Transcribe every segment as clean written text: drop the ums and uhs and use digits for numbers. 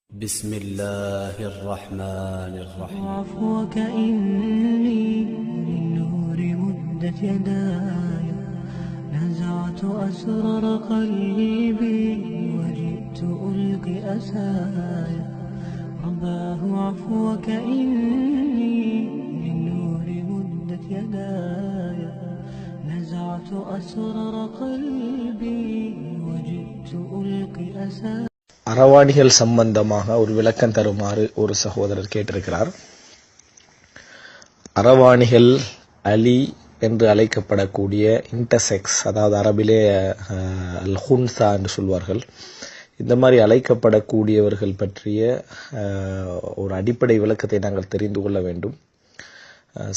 بسم الله الرحمن الرحيم. عفوك إني للنور مدت يداي، نزعت أسرار قلبي وجئت ألقي أساي. رباه عفوك إني للنور مدت يداي، نزعت أسرار قلبي وجئت ألقي أساي. அறவாணிகள் சம்பந்தமாக ஒரு விளக்கம் தருமாறு ஒரு சகோதரர் கேட்டிருக்கிறார். அறவாணிகள் அலி என்று அழைக்கப்படக்கூடிய இன்டர்செக்ஸ், அதாவது அரபிலே அல் ஹுன்சா என்று சொல்வார்கள், இந்த மாதிரி அழைக்கப்படக்கூடியவர்கள் பற்றிய ஒரு அடிப்படை விளக்கத்தை நாங்கள் தெரிந்து கொள்ள வேண்டும்.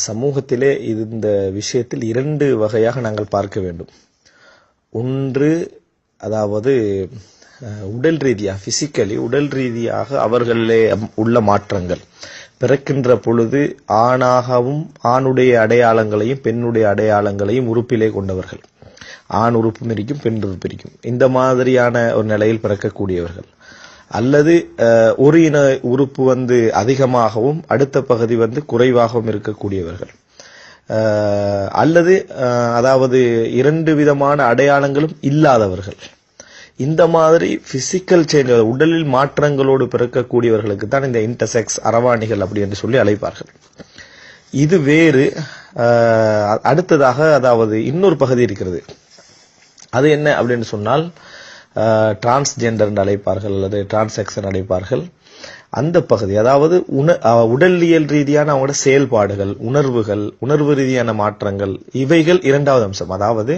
சமூகத்திலே இந்த விஷயத்தில் இரண்டு வகையாக நாங்கள் பார்க்க வேண்டும். ஒன்று, அதாவது உடல் ரீதியாக பிசிக்கலி உடல் ரீதியாக அவர்களே உள்ள மாற்றங்கள், பிறக்கின்ற பொழுது ஆணாகவும் ஆணுடைய அடையாளங்களையும் பெண்ணுடைய அடையாளங்களையும் உறுப்பிலே கொண்டவர்கள், ஆண் உறுப்பும் இருக்கும் பெண் உறுப்பு இருக்கும், இந்த மாதிரியான ஒரு நிலையில் பிறக்கக்கூடியவர்கள், அல்லது ஒரு இன உறுப்பு அதிகமாகவும் அடுத்த பகுதி குறைவாகவும் இருக்கக்கூடியவர்கள், அல்லது அதாவது இரண்டு விதமான அடையாளங்களும் இல்லாதவர்கள். இந்த மாதிரி பிசிக்கல் சேஞ்ச், உடலில் மாற்றங்களோடு பிறக்கக்கூடியவர்களுக்கு தான் இந்த இன்டர்செக்ஸ் அரவாணிகள் அப்படி என்று சொல்லி அழைப்பார்கள். இது வேறு. அடுத்ததாக அதாவது இன்னொரு பகுதி இருக்கிறது. அது என்ன அப்படின்னு சொன்னால் டிரான்ஸ்ஜெண்டர் என்று அழைப்பார்கள் அல்லது டிரான்செக்ஷன் அழைப்பார்கள். அந்த பகுதி, அதாவது உடலியல் ரீதியான அவங்களோட செயல்பாடுகள், உணர்வு ரீதியான மாற்றங்கள், இவைகள் இரண்டாவது அம்சம். அதாவது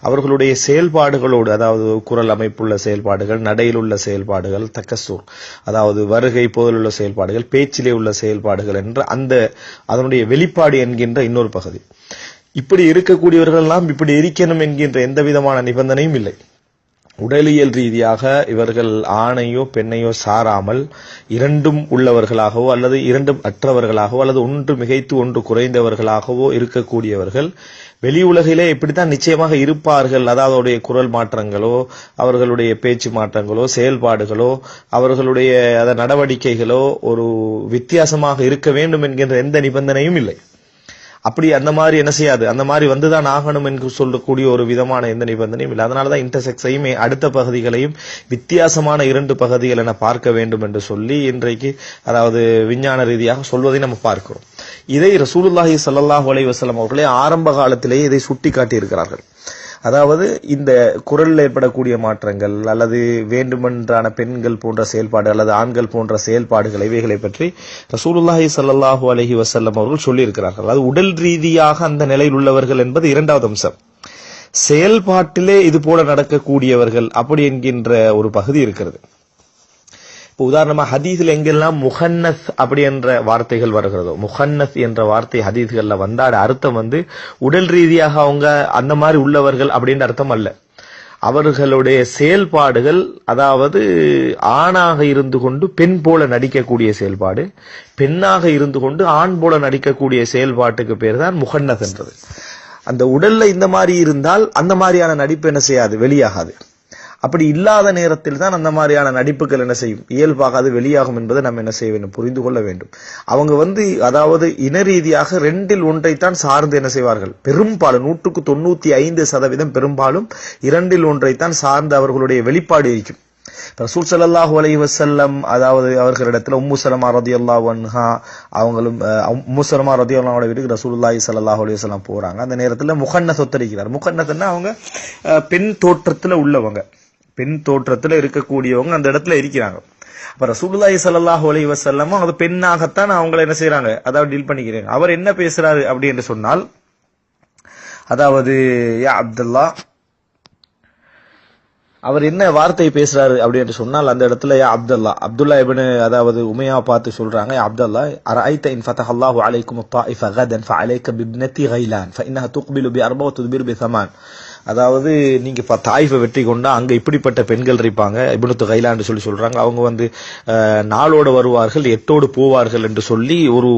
அவர்களுடைய செயல்பாடுகளோடு, அதாவது குரல் அமைப்புள்ள செயல்பாடுகள், நடையில் உள்ள செயல்பாடுகள், தக்கசூர், அதாவது வருகை போதில் உள்ள செயல்பாடுகள், பேச்சிலே உள்ள செயல்பாடுகள் என்ற அதனுடைய வெளிப்பாடு என்கின்ற இன்னொரு பகுதி. இப்படி இருக்கக்கூடியவர்கள் எல்லாம் இப்படி இருக்கணும் என்கின்ற எந்த விதமான நிபந்தனையும் இல்லை. உடலியல் ரீதியாக இவர்கள் ஆணையோ பெண்ணையோ சாராமல் இரண்டும் உள்ளவர்களாகவோ அல்லது இரண்டும் அற்றவர்களாகவோ அல்லது ஒன்று மிகைத்து ஒன்று குறைந்தவர்களாகவோ இருக்கக்கூடியவர்கள் வெளி உலகிலே இப்படித்தான் நிச்சயமாக இருப்பார்கள். அதாவது அவருடைய குரல் மாற்றங்களோ, அவர்களுடைய பேச்சு மாற்றங்களோ, செயல்பாடுகளோ, அவர்களுடைய நடவடிக்கைகளோ ஒரு வித்தியாசமாக இருக்க வேண்டும் என்கின்ற எந்த நிபந்தனையும் இல்லை. அப்படி அந்த மாதிரி என்ன செய்யாது, அந்த மாதிரி வந்துதான் ஆகணும் என்று சொல்லக்கூடிய ஒரு விதமான எந்த நிபந்தனையும் இல்லை. அதனாலதான் இன்டர்செக்ஸையும் அடுத்த பகுதிகளையும் வித்தியாசமான இரண்டு பகுதிகள் என பார்க்க வேண்டும் என்று சொல்லி இன்றைக்கு அதாவது விஞ்ஞான ரீதியாக சொல்வதை நம்ம பார்க்கிறோம். இதை ரசூலுல்லாஹி ஸல்லல்லாஹு அலைஹி வஸல்லம் அவர்களே ஆரம்ப காலத்திலேயே இதை சுட்டி காட்டி இருக்கிறார்கள். அதாவது இந்த குரலில் ஏற்படக்கூடிய மாற்றங்கள் அல்லது வேண்டுமென்றான பெண்கள் போன்ற செயல்பாடு அல்லது ஆண்கள் போன்ற செயல்பாடுகள், இவைகளை பற்றி ரசூலுல்லாஹி ஸல்லல்லாஹு அலைஹி வஸல்லம் அவர்கள் சொல்லி இருக்கிறார்கள். அது உடல் ரீதியாக அந்த நிலையில் உள்ளவர்கள் என்பது இரண்டாவது அம்சம். செயல்பாட்டிலே இது போல நடக்கக்கூடியவர்கள் அப்படி என்கின்ற ஒரு பகுதி இருக்கிறது. இப்போ உதாரணமா ஹதீஸில் எங்கெல்லாம் முஹன்னஸ் அப்படி என்ற வார்த்தைகள் வருகிறதோ, முஹன்னஸ் என்ற வார்த்தை ஹதீஸ்கள்ல வந்தாட அர்த்தம் உடல் ரீதியாக அவங்க அந்த மாதிரி உள்ளவர்கள் அப்படின்ற அர்த்தம் அல்ல. அவர்களுடைய செயல்பாடுகள், அதாவது ஆணாக இருந்து கொண்டு பெண் போல நடிக்கக்கூடிய செயல்பாடு, பெண்ணாக இருந்து கொண்டு ஆண் போல நடிக்கக்கூடிய செயல்பாட்டுக்கு பேர் தான் முஹன்னஸ் என்றது. அந்த உடல்ல இந்த மாதிரி இருந்தால் அந்த மாதிரியான நடிப்பு என்ன செய்யாது, வெளியாகாது. அப்படி இல்லாத நேரத்தில் தான் அந்த மாதிரியான நடிப்புகள் என்ன செய்யும், இயல்பாக அது வெளியாகும் என்பதை நம்ம என்ன செய்ய வேண்டும், புரிந்து கொள்ள வேண்டும். அவங்க அதாவது இன ரீதியாக ரெண்டில் ஒன்றைத்தான் சார்ந்து என்ன செய்வார்கள், பெரும்பாலும் 95% பெரும்பாலும் இரண்டில் ஒன்றைத்தான் சார்ந்து அவர்களுடைய வெளிப்பாடு இருக்கும். ரசூல் ஸல்லல்லாஹு அலைஹி வஸல்லம் அதாவது அவர்களிடத்துல உம்மு சலமா ரலியல்லாஹு அன்ஹா, அவங்களும் உம்மு சலமா ரலியல்லாஹு அன்ஹா வீட்டுக்கு ரசூலுல்லாஹி ஸல்லல்லாஹு அலைஹி வஸல்லம் போறாங்க. அந்த நேரத்துல முஹன்னஸ் ஒத்தரிக்கிறார். முஹன்னஸ்னா அவங்க பெண் தோற்றத்துல உள்ளவங்க, பெண் தோற்றத்துல இருக்கக்கூடியவங்க அந்த இடத்துல இருக்கிறாங்க. அப்ப ரசூலுல்லாஹி ஸல்லல்லாஹு அலைஹி வஸல்லம் அது பெண்ணாகத்தான் அவங்களை என்ன செய்யறாங்க, அதாவது டீல் பண்ணிக்கிறாங்க. அவர் என்ன பேசுறாரு அப்படி என்று சொன்னால், அதாவது யா அப்துல்லா, அவர் என்ன வார்த்தை பேசுறாரு அப்படி என்று சொன்னால் அந்த இடத்துல யா அப்துல்லா இப்னு அதாவது உமையா பார்த்து சொல்றாங்க, யா அப்துல்லா அரஐத இன் ஃபதஹல்லாஹு அலைக்கும் الطائف غدا فعليك بابنتي غيلان فانها تقبل ب4 وتدبر ب8. அதாவது நீங்க தாயிஃபை வெற்றி கொண்டா அங்க இப்படிப்பட்ட பெண்கள் இருப்பாங்க, இப்னத்து கைலான்னு சொல்றாங்க. அவங்க நாளோடு வருவார்கள், 8ஓடு போவார்கள் என்று சொல்லி ஒரு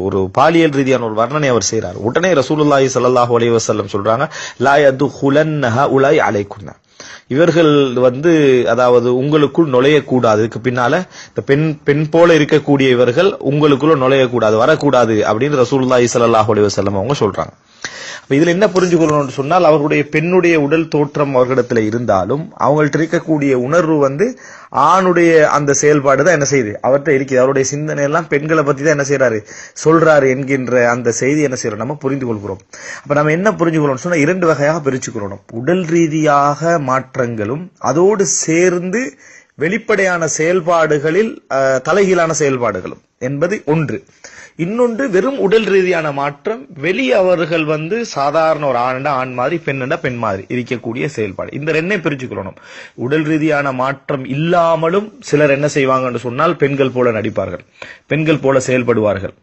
ஒரு பாலியல் ரீதியான ஒரு வர்ணனை அவர் செய்யறார். உடனே ரசூலுல்லாஹி ஸல்லல்லாஹு அலைஹி வஸல்லம் சொல்றாங்க, லா யதுகுலன்ஹ உலை அலைக்குன்ன, இவர்கள் அதாவது உங்களுக்குள் நுழையக்கூடாது, இதுக்கு பின்னால இந்த பெண் போல இருக்கக்கூடிய இவர்கள் உங்களுக்குள்ள நுழையக்கூடாது, வரக்கூடாது அப்படின்னு ரசூலுல்லாஹி ஸல்லல்லாஹு அலைஹி வஸல்லம் அவங்க சொல்றாங்க. இதுல என்ன புரிஞ்சுக்கணும்னு சொன்னால், அவர்களுடைய பெண்ணுடைய உடல் தோற்றம் அவர்களிடத்துல இருந்தாலும் அவங்கள்ட்ட இருக்கக்கூடிய உணர்வு ஆணுடைய அந்த செயல்பாடு தான் என்ன செய்யுது, அவர்கிட்ட இருக்குது. அவருடைய சிந்தனை எல்லாம் பெண்களை பத்தி தான் என்ன செய்யறாரு, சொல்றாரு என்கின்ற அந்த செய்தி என்ன செய்யறோம், நம்ம புரிந்து கொள்கிறோம். அப்ப நம்ம என்ன புரிஞ்சுக்கணும்னு சொன்னா, 2 வகையாக பிரிச்சுக்கணும். உடல் ரீதியாக மாற்றங்களும் அதோடு சேர்ந்து வெளிப்படையான செயல்பாடுகளில் தலைகீழான செயல்பாடுகளும் என்பது ஒன்று. இன்னொன்று வெறும் உடல் ரீதியான மாற்றம், வெளியே அவர்கள் சாதாரண ஒரு ஆண் மாதிரி பெண் மாதிரி இருக்கக்கூடிய செயல்பாடு. இந்த 2 பிரிச்சுக்கணும். உடல் ரீதியான மாற்றம் இல்லாமலும் சிலர் என்ன செய்வாங்கன்னு சொன்னால், பெண்கள் போல நடிப்பார்கள், பெண்கள் போல செயல்படுவார்கள்.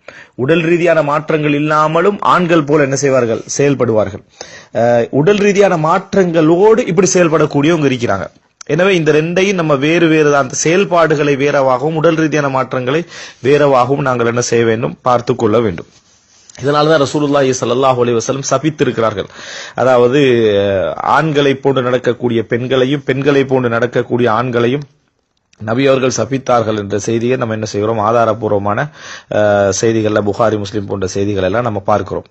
உடல் ரீதியான மாற்றங்கள் இல்லாமலும் ஆண்கள் போல என்ன செய்வார்கள், செயல்படுவார்கள். உடல் ரீதியான மாற்றங்களோடு இப்படி செயல்படக்கூடியவங்க இருக்கிறாங்க. எனவே இந்த 2ஐயும் நம்ம வேறு அந்த செயல்பாடுகளை வேறவாகவும் உடல் ரீதியான மாற்றங்களை வேறவாகவும் நாங்கள் என்ன செய்ய வேண்டும், பார்த்து கொள்ள வேண்டும். இதனாலதான் ரசூலுல்லாஹி ஸல்லல்லாஹு அலைஹி வஸல்லம் சபித்திருக்கிறார்கள். அதாவது ஆண்களை போன்று நடக்கக்கூடிய பெண்களையும் பெண்களை போன்று நடக்கக்கூடிய ஆண்களையும் நபி அவர்கள் சபித்தார்கள் என்ற செய்தியை நம்ம என்ன செய்கிறோம், ஆதாரபூர்வமான செய்திகள்ல புகாரி முஸ்லிம் போன்ற செய்திகள் எல்லாம் நம்ம பார்க்கிறோம்.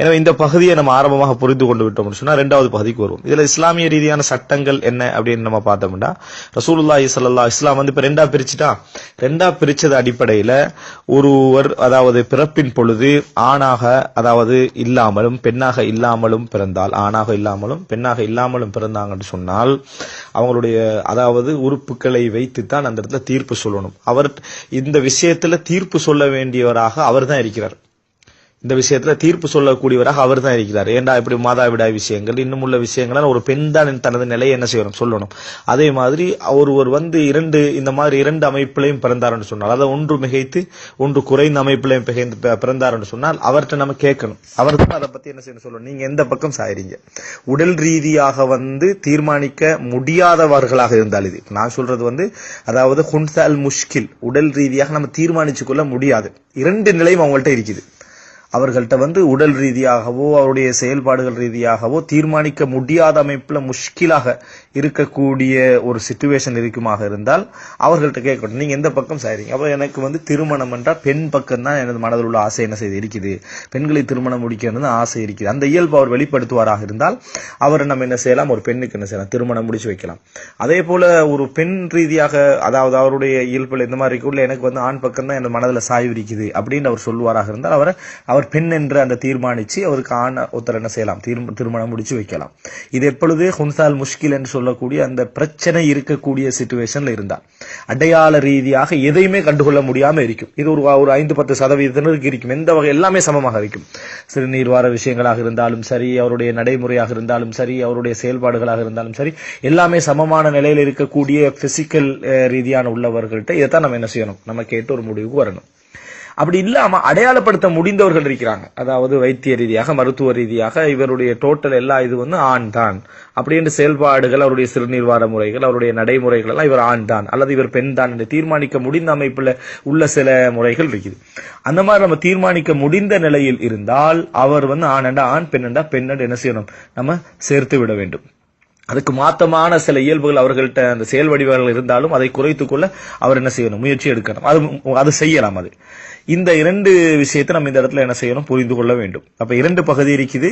எனவே இந்த பகுதியை நம்ம ஆரம்பமாக புரிந்து கொண்டு விட்டோம் சொன்னா 2வது பகுதிக்கு வருவோம். இதுல இஸ்லாமிய ரீதியான சட்டங்கள் என்ன அப்படின்னு நம்ம பார்த்தோம்னா, ரசூலுல்லாஹி ஸல்லல்லாஹு இஸ்லாம் இப்ப 2ஆ பிரிச்சுட்டா, 2ஆ பிரிச்சது அடிப்படையில ஒருவர் அதாவது பிறப்பின் பொழுது ஆணாக அதாவது இல்லாமலும் பெண்ணாக இல்லாமலும் பிறந்தால், ஆணாக இல்லாமலும் பெண்ணாக இல்லாமலும் பிறந்தாங்கன்னு சொன்னால், அவங்களுடைய அதாவது உறுப்புகளை வைத்து தான் அந்த இடத்துல தீர்ப்பு சொல்லணும். அவர் இந்த விஷயத்துல தீர்ப்பு சொல்ல வேண்டியவராக அவர் தான் இருக்கிறார். இந்த விஷயத்துல தீர்ப்பு சொல்லக்கூடியவராக அவர் தான் இருக்கிறார். ஏண்டா இப்படி மாதாவிடாய் விஷயங்கள் இன்னும் உள்ள விஷயங்கள் ஒரு பெண் தான் தனது நிலையை என்ன செய்யணும், சொல்லணும். அதே மாதிரி ஒருவர் இந்த மாதிரி 2 அமைப்பிலையும் பிறந்தார்னு சொன்னால், அதை ஒன்று மிகைத்து ஒன்று குறைந்த அமைப்பிலையும் பிறந்தார்னு சொன்னால் அவர்கிட்ட நம்ம கேட்கணும். அவர் தான் அதை பத்தி என்ன செய்யணும், சொல்லணும். நீங்க எந்த பக்கம் சாயறீங்க, உடல் ரீதியாக தீர்மானிக்க முடியாதவர்களாக இருந்தால், இது நான் சொல்றது அதாவது ஹுன்சால் முஷ்கில், உடல் ரீதியாக நம்ம தீர்மானிச்சு கொள்ள முடியாது. 2 நிலையும் அவங்கள்ட்ட இருக்குது. அவர்கள்ட்ட உடல் ரீதியாகவோ அவருடைய செயல்பாடுகள் ரீதியாகவோ தீர்மானிக்க முடியாத அமைப்புல முஷ்கிலாக இருக்கக்கூடிய ஒரு சிச்சுவேஷன் இருக்குமாக இருந்தால் அவர்கள்ட்ட கேட்கணும், நீங்க எந்த பக்கம் சாயறீங்க. அப்ப எனக்கு திருமணம் என்றால் பெண் பக்கம் தான் எனது மனதில் உள்ள ஆசை என்ன செய்து இருக்குது, பெண்களை திருமணம் முடிக்கிறது ஆசை இருக்குது. அந்த இயல்பு அவர் வெளிப்படுத்துவாராக இருந்தால் அவரை நம்ம என்ன செய்யலாம், ஒரு பெண்ணுக்கு என்ன செய்யலாம், திருமணம் முடிச்சு வைக்கலாம். அதே போல ஒரு பெண் ரீதியாக அதாவது அவருடைய இயல்புல இந்த மாதிரி இருக்குள்ள எனக்கு ஆண் பக்கம் தான் எனது மனதில் சாய்வு இருக்குது அப்படின்னு அவர் சொல்லுவாராக இருந்தால் அவர் பெண் என்று அந்த தீர்மானிச்சு அவருக்கு ஆண் ஒருத்தர் என்ன செய்யலாம், திருமணம் முடிச்சு வைக்கலாம். இது எப்பொழுது ஹுன்சால் முஷ்கில் என்று சொல்லக்கூடிய அந்த பிரச்சனை இருக்கக்கூடிய சிச்சுவேஷன்ல இருந்தால், அடையாள ரீதியாக எதையுமே கண்டுகொள்ள முடியாம இருக்கும். இது ஒரு 5-10% இருக்கும். எந்த வகை எல்லாமே சமமாக இருக்கும். சிறுநீர் வார விஷயங்களாக இருந்தாலும் சரி, அவருடைய நடைமுறையாக இருந்தாலும் சரி, அவருடைய செயல்பாடுகளாக இருந்தாலும் சரி, எல்லாமே சமமான நிலையில் இருக்கக்கூடிய பிசிக்கல் ரீதியான உள்ளவர்கள்ட்ட இதைத்தான் நம்ம என்ன செய்யணும், நம்ம கேட்டு ஒரு முடிவுக்கு வரணும். அப்படி இல்லாம அடையாளப்படுத்த முடிந்தவர்கள் இருக்கிறாங்க. அதாவது வைத்திய ரீதியாக மருத்துவ ரீதியாக இவருடைய டோட்டல் எல்லா இது ஆண் தான் அப்படின்னு செயல்பாடுகள், அவருடைய சிறுநீர்வார முறைகள், அவருடைய நடைமுறைகள் எல்லாம் இவர் ஆண் தான் அல்லது இவர் பெண் தான் என்று தீர்மானிக்க முடிந்த அமைப்புல உள்ள சில முறைகள் இருக்குது. அந்த மாதிரி நம்ம தீர்மானிக்க முடிந்த நிலையில் இருந்தால் அவர் ஆண் ஆண், பெண்ணண்டா பெண்ணண்டு என்ன செய்யணும், நம்ம சேர்த்து விட வேண்டும். அதுக்கு மாத்தமான சில இயல்புகள் அவர்கள்ட்ட அந்த செயல் வடிவங்கள் இருந்தாலும் அதை குறைத்துக் கொள்ள அவர் என்ன செய்யணும், முயற்சி எடுக்கணும். அது செய்யலாம். அது இந்த 2 விஷயத்தை நம்ம இந்த இடத்துல என்ன செய்யணும், புரிந்து கொள்ள வேண்டும். அப்ப 2 பகுதி இருக்குது.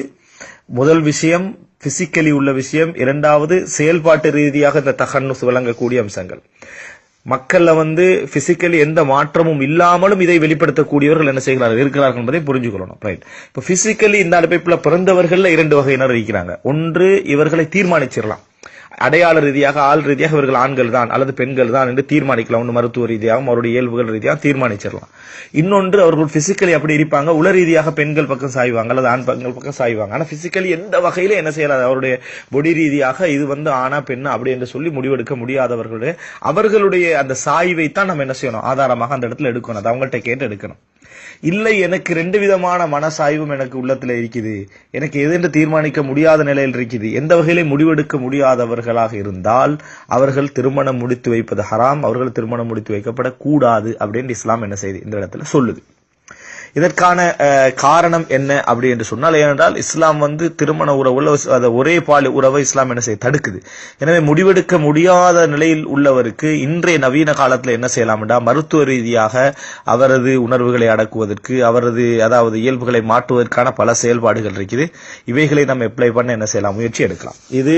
முதல் விஷயம் பிசிக்கலி உள்ள விஷயம், 2வது செயல்பாட்டு ரீதியாக இந்த தகன்னுஸ் விளங்கக்கூடிய அம்சங்கள். மக்கள்ல பிசிக்கலி எந்த மாற்றமும் இல்லாமலும் இதை வெளிப்படுத்தக்கூடியவர்கள் என்ன செய்கிறார்கள், இருக்கிறார்கள் என்பதை புரிஞ்சுக்கொள்ளணும். ரைட். இப்ப பிசிக்கலி இந்த அமைப்புல பிறந்தவர்கள் 2 வகையினர் இருக்கிறாங்க. ஒன்று, இவர்களை தீர்மானிச்சிடலாம், அடையாள ரீதியாக ஆள் ரீதியாக இவர்கள் ஆண்கள் தான் அல்லது பெண்கள் தான் என்று தீர்மானிக்கலாம். ஒன்று மருத்துவ ரீதியாகவும் அவருடைய இயல்புகள் ரீதியாக தீர்மானிச்சிடலாம். இன்னொன்று, அவர்கள் பிசிக்கலி அப்படி இருப்பாங்க, உள ரீதியாக பெண்கள் பக்கம் சாய்வாங்க அல்லது ஆண் பெண்கள் பக்கம் சாய்வாங்க. ஆனா பிசிக்கலி எந்த வகையில என்ன செய்யலாம், அவருடைய பொடி ரீதியாக இது ஆணா பெண்ணா அப்படி என்று சொல்லி முடிவெடுக்க முடியாதவர்களுடைய அவர்களுடைய அந்த சாய்வை தான் நம்ம என்ன செய்யணும், ஆதாரமாக அந்த இடத்துல எடுக்கணும். அது அவங்கள்ட்ட கேட்டு எடுக்கணும். இல்லை, எனக்கு 2 விதமான மனசாய்வும் எனக்கு உள்ளத்துல இருக்குது, எனக்கு எதென்று தீர்மானிக்க முடியாத நிலையில் இருக்குது, எந்த வகையிலே முடிவெடுக்க முடியாதவர்களாக இருந்தால் அவர்கள் திருமணம் முடித்து வைப்பது ஹராம், அவர்கள் திருமணம் முடித்து வைக்கப்படக்கூடாது அப்படின்னு இஸ்லாம் என்ன செய்யுது, இந்த இடத்துல சொல்லுது. இதற்கான காரணம் என்ன அப்படி என்று சொன்னால், ஏனென்றால் இஸ்லாம் திருமண உறவுள்ள ஒரே பால் உறவை இஸ்லாம் என்ன செய்ய தடுக்குது. எனவே முடிவெடுக்க முடியாத நிலையில் உள்ளவருக்கு இன்றைய நவீன காலத்தில் என்ன செய்யலாம்டா, மருத்துவ ரீதியாக அவரது உணர்வுகளை அடக்குவதற்கு, அவரது இயல்புகளை மாற்றுவதற்கான பல செயல்பாடுகள் இருக்குது. இவைகளை நம்ம அப்ளை பண்ண என்ன செய்யலாம், முயற்சி எடுக்கலாம். இது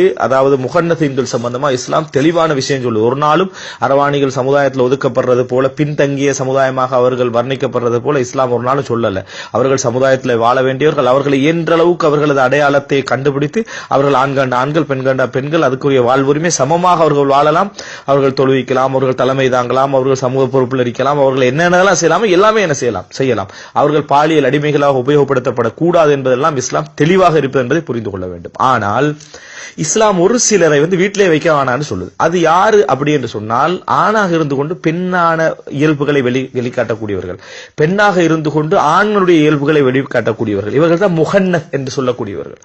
முகன்னதீன்கள் சம்பந்தமா இஸ்லாம் தெளிவான விஷயம் சொல்லுது. ஒரு நாளும் அரவாணிகள் சமுதாயத்தில் ஒதுக்கப்படுறது போல, பின்தங்கிய சமுதாயமாக அவர்கள் வர்ணிக்கப்படுறது போல இஸ்லாம் ஒரு நாளும் சொல்லல. அவர்கள் சமுதாயத்தில் வாழ வேண்டியவர்கள். அவர்களை இயன்ற அளவுக்கு அவர்களது அடையாளத்தை கண்டுபிடித்து அவர்கள் ஆண்கண்ட ஆண்கள், பெண்கண்ட பெண்கள், அதுக்குரிய வாழ்வுரிமை சமமாக அவர்கள் வாழலாம். அவர்கள் தொழுவிக்கலாம், அவர்கள் தலைமை தாங்கலாம், அவர்கள் சமூக பொறுப்பில் இருக்கலாம், அவர்கள் என்னென்னலாம் செய்யலாம், எல்லாமே என்ன செய்யலாம். அவர்கள் பாலியல் அடிமைகளாக உபயோகப்படுத்தப்படக்கூடாது என்பதெல்லாம் இஸ்லாம் தெளிவாக இருப்பது என்பதை புரிந்து கொள்ள வேண்டும். ஆனால் இஸ்லாம் ஒரு சிலரை வீட்டிலே வைக்க வேணான்னு சொல்லுது. அது யாரு அப்படி என்று சொன்னால், ஆணாக இருந்து கொண்டு பெண்ணான இயல்புகளை வெளிக்காட்டக்கூடியவர்கள், பெண்ணாக இருந்து கொண்டு ஆண்களுடைய இயல்புகளை வெளிக்காட்டக்கூடியவர்கள், இவர்கள் தான் முகன்னத் என்று சொல்லக்கூடியவர்கள்.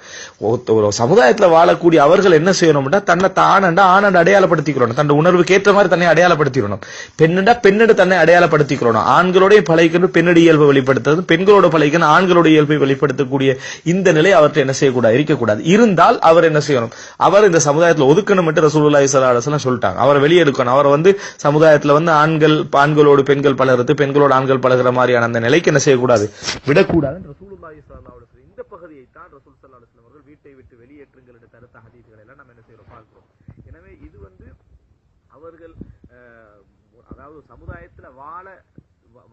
ஒரு சமுதாயத்தில் வாழக்கூடிய அவர்கள் என்ன செய்யணும்னா, தன்னை ஆனண்டா அடையாளப்படுத்திக்கிறோம், தன் உணர்வுக்கு ஏற்ற மாதிரி தன்னை அடையாளப்படுத்திக்கிறோம். பெண்ணண்டா பெண்ணடு தன்னை அடையாளப்படுத்திக்கிறோம். ஆண்களோட பழகிக்கணும் பெண்ணடி இயல்பை வெளிப்படுத்துறது, பெண்களோட பழகிக்கணும் ஆண்களுடைய இயல்பை வெளிப்படுத்தக்கூடிய இந்த நிலை அவர்கிட்ட என்ன செய்யக்கூடாது, இருக்கக்கூடாது. இருந்தால் அவர் என்ன செய்யணும், அவர் இந்த சமுதாயத்தில் ஒதுக்கணும் என்று ரசூலுல்லாஹி ஸல்லல்லாஹு அலைஹி வஸல்லம் சொல்லிட்டாங்க. அவரை வெளியே எடுக்கணும். அவரை சமுதாயத்தில் ஆண்களோடு பெண்கள் பழகிறது, பெண்களோடு ஆண்கள் பழகிற மாதிரியான அந்த நிலைக்கு என்ன செய்யக்கூடாது, விடக்கூடாது. ரசூலுல்லாஹி ஸல்லல்லாஹு அலைஹி வஸல்லம் இந்த பகுதியை தான் ரசூல் ஸல்லல்லாஹு அலைஹி வஸல்லம் அவர்கள் வீட்டை விட்டு வெளியேற்றுங்கள் என்று தடுத்த ஹதீஸ்களை எல்லாம் நம்ம என்ன செய்யறோம், பார்க்கிறோம். எனவே இது அவர்கள் சமுதாயத்தில்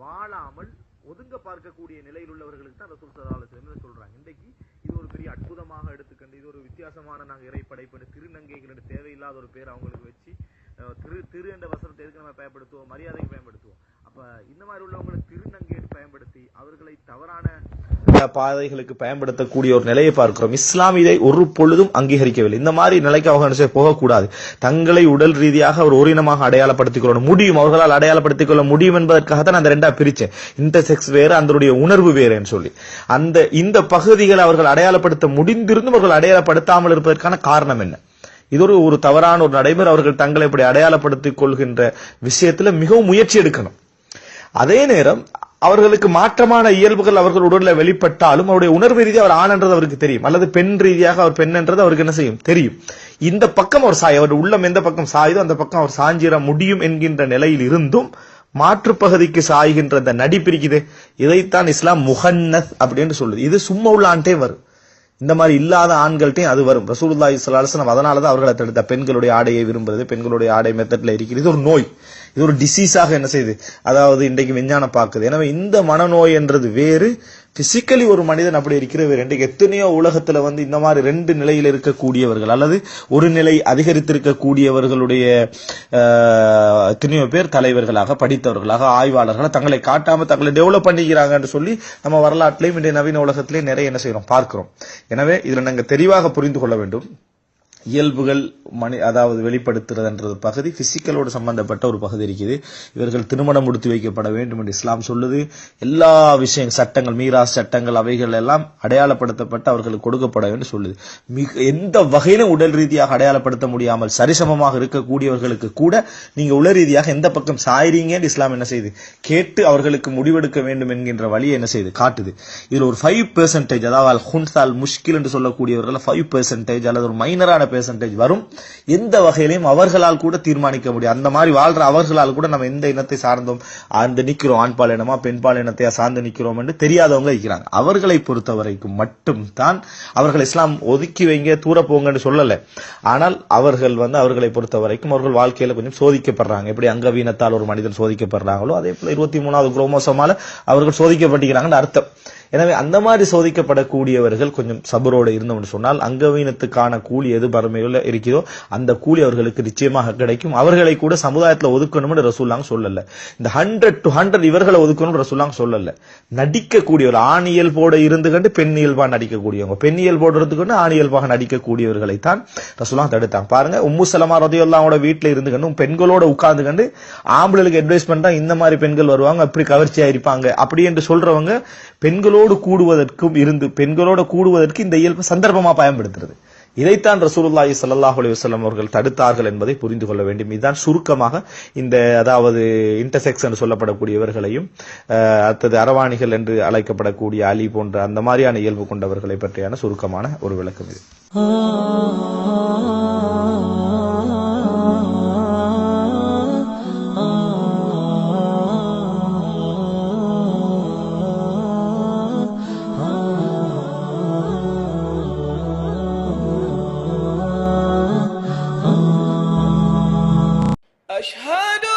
வாழாமல் ஒதுங்க பார்க்கக்கூடிய நிலையில் உள்ளவர்களுக்கு தான் ரசூல் ஸல்லல்லாஹு அலைஹி வஸல்லம் சொல்றாங்க. இன்றைக்கு இது ஒரு பெரிய அற்புதமாக எடுத்துக்கொண்டு, இது ஒரு வித்தியாசமான நாங்கள் இறைப்படைப்பு திருநங்கைகள் தேவையில்லாத ஒரு பேர் அவங்களுக்கு வச்சு திரு என்ற வசனத்தை எதுக்கு நம்ம பயன்படுத்துவோம், மரியாதைக்கு பயன்படுத்துவோம். அப்ப இந்த மாதிரி உள்ளவங்களை திருநங்கை பயன்படுத்தி அவர்களை தவறான பாதைகளுக்கு பயன்படுத்தக்கூடிய ஒரு நிலையை பார்க்கிறோம். இஸ்லாம் இதை ஒரு பொழுதும் அங்கீகரிக்கவில்லை. இந்த மாதிரி நிலைக்கு அவங்க போகக்கூடாது. தங்களை உடல் ரீதியாக ஒரு ஓரினமாக அடையாளப்படுத்திக் கொள்ள முடியும், அவர்களால் அடையாளப்படுத்திக் கொள்ள முடியும் என்பதற்காகத்தான் அந்த ரெண்டா பிரிச்சேன். இன்டர்செக்ஸ் வேறு, அதனுடைய உணர்வு வேறுன்னு சொல்லி இந்த பகுதிகளை அவர்கள் அடையாளப்படுத்த முடிந்திருந்தும் அவர்கள் அடையாளப்படுத்தாமல் இருப்பதற்கான காரணம் என்ன? இது ஒரு தவறான ஒரு நடைமுறை. அவர்கள் தங்களை இப்படி அடையாளப்படுத்திக் கொள்கின்ற விஷயத்துல மிகவும் முயற்சி எடுக்கணும். அதே நேரம் அவர்களுக்கு மாற்றமான இயல்புகள் அவர்கள் உடலில் வெளிப்பட்டாலும் அவருடைய உணர்வு ரீதியாக அவர் ஆண் என்றது அவருக்கு தெரியும், அல்லது பெண் ரீதியாக அவர் பெண் என்றது அவருக்கு என்ன செய்யும், தெரியும். இந்த பக்கம் அவர் அவர் உள்ளம் எந்த பக்கம் சாயுதோ அந்த பக்கம் அவர் சாஞ்சிட முடியும் என்கின்ற நிலையில் இருந்தும் மாற்று பகுதிக்கு சாய்கின்ற அந்த நடிப்பிரிக்குது. இதைத்தான் இஸ்லாம் முகன்னத் அப்படின்னு சொல்லுது. இது சும்மா உள்ள ஆண்டே வரும், இந்த மாதிரி இல்லாத ஆண்கள்ட்டையும் அது வரும். ரசூலுல்லாஹி ஸல்லல்லாஹு அலைஹி வஸல்லம் அதனாலதான் அவர்களை தடுத்த பெண்களுடைய ஆடையை விரும்புறது, பெண்களுடைய ஆடை மெத்தட்ல இருக்கிறது. இது ஒரு நோய், இது ஒரு டிசீஸாக என்ன செய்யுது, இன்றைக்கு விஞ்ஞானம் பார்க்குது. எனவே இந்த மனநோய் என்றது வேறு, பிசிக்கலி ஒரு மனிதன் அப்படி இருக்கிற வேறு. இன்றைக்கு எத்தனையோ உலகத்துல இந்த மாதிரி ரெண்டு நிலையில் இருக்கக்கூடியவர்கள் அல்லது ஒரு நிலை அதிகரித்திருக்கக்கூடியவர்களுடைய எத்தனையோ பேர் தலைவர்களாக, படித்தவர்களாக, ஆய்வாளர்களாக தங்களை காட்டாம தங்களை டெவலப் பண்ணிக்கிறாங்கன்னு சொல்லி நம்ம வரலாற்றிலையும் இன்றைய நவீன உலகத்திலேயே நிறைய என்ன செய்யறோம், பார்க்கிறோம். எனவே இதுல நாங்க தெளிவாக புரிந்து கொள்ள வேண்டும். இயல்புகள் வெளிப்படுத்துறதுன்றது பகுதி பிசிக்கலோடு சம்பந்தப்பட்ட ஒரு பகுதி இருக்குது. இவர்கள் திருமணம் முடித்து வைக்கப்பட வேண்டும் என்று இஸ்லாம் சொல்லுது. எல்லா விஷயம் சட்டங்கள், மீராஸ் சட்டங்கள், அவைகள் எல்லாம் அடையாளப்படுத்தப்பட்டு அவர்களுக்கு கொடுக்கப்பட வேண்டும் சொல்லுது. எந்த வகையிலும் உடல் ரீதியாக அடையாளப்படுத்த முடியாமல் சரிசமமாக இருக்கக்கூடியவர்களுக்கு கூட நீங்க உடல் ரீதியாக எந்த பக்கம் சாயிறீங்க இஸ்லாம் என்ன செய்யுது, கேட்டு அவர்களுக்கு முடிவெடுக்க வேண்டும் என்கின்ற வழியை என்ன செய்யுது, காட்டுது. இதுல ஒரு 5% அதாவது ஹுன்சால் முஷ்கில் என்று சொல்லக்கூடியவர்கள் 5% அல்லது ஒரு மைனரான பெர்சன்டேஜ் வரும். எந்த வகையிலையும் அவர்களால் கூட தீர்மானிக்க முடியும். அந்த மாதிரி வாழ்ற அவர்களால் கூட நம்ம எந்த இனத்தை சார்ந்தோம் நிக்கிறோம், ஆண்பால் இனமா பெண்பால் இனத்தை சார்ந்து நிக்கிறோம் என்று தெரியாதவங்க இருக்கிறாங்க. அவர்களை பொறுத்த வரைக்கும் மட்டும் தான் அவர்கள் இஸ்லாம் ஒதுக்கி வைங்க தூர போங்கன்னு சொல்லல. ஆனால் அவர்கள் அவர்களை பொறுத்த வரைக்கும் அவர்கள் வாழ்க்கையில கொஞ்சம் சோதிக்கப்படுறாங்க. எப்படி அங்கவீனத்தால் ஒரு மனிதன் சோதிக்கப்படுறாங்களோ அதே போல 23வது குரோமோசோமால அவர்கள் சோதிக்கப்பட்டிருக்கிறாங்கன்னு அர்த்தம். எனவே அந்த மாதிரி சோதிக்கப்படக்கூடியவர்கள் கொஞ்சம் சபரோடு இருந்தோம்னு சொன்னால் அங்கவீனத்துக்கான கூலி எது பரமையில் இருக்கிறதோ அந்த கூலி அவர்களுக்கு நிச்சயமாக கிடைக்கும். அவர்களை கூட சமுதாயத்தில் ஒதுக்கணும்னு ரசூலுல்லாஹ் சொல்லல. இந்த 100 to 100 இவர்களை ஒதுக்கணும்னு ரசூலுல்லாஹ் சொல்லல. நடிக்கக்கூடியவர், ஆணியல் போட இருந்து கண்டு பெண் இயல்பாக நடிக்கக்கூடியவங்க, பெண் இயல்போடு இருந்து கொண்டு ஆணியல்பாக நடிக்கக்கூடியவர்களை தான் ரசூலுல்லாஹ் தடுத்தாங்க. பாருங்க, உம்மு சலமா ரலியல்லாஹு அன்ஹா வீட்டுல இருந்து கண்டு பெண்களோட உட்கார்ந்து கண்டு ஆம்பளைகளுக்கு அட்வைஸ் பண்றா, இந்த மாதிரி பெண்கள் வருவாங்க, அப்படி கவர்ச்சியா இருப்பாங்க அப்படி என்று சொல்றவங்க பெண்களோடு கூடுவதற்கும் பெண்களோட கூடுவதற்கு இந்த இயல்பு சந்தர்ப்பமா பயன்படுத்துறது. இதைத்தான் ரசூலுல்லாஹி ஸல்லல்லாஹு அலைஹி வஸல்லம் அவர்கள் தடுத்தார்கள் என்பதை புரிந்து கொள்ள வேண்டும். இதுதான் சுருக்கமாக இந்த அதாவது இன்டர்செக்ஸ் என்று சொல்லப்படக்கூடியவர்களையும் அடுத்தது அரவாணிகள் என்று அழைக்கப்படக்கூடிய அலி போன்ற அந்த மாதிரியான இயல்பு கொண்டவர்களை பற்றியான சுருக்கமான ஒரு விளக்கம் இது. أشهد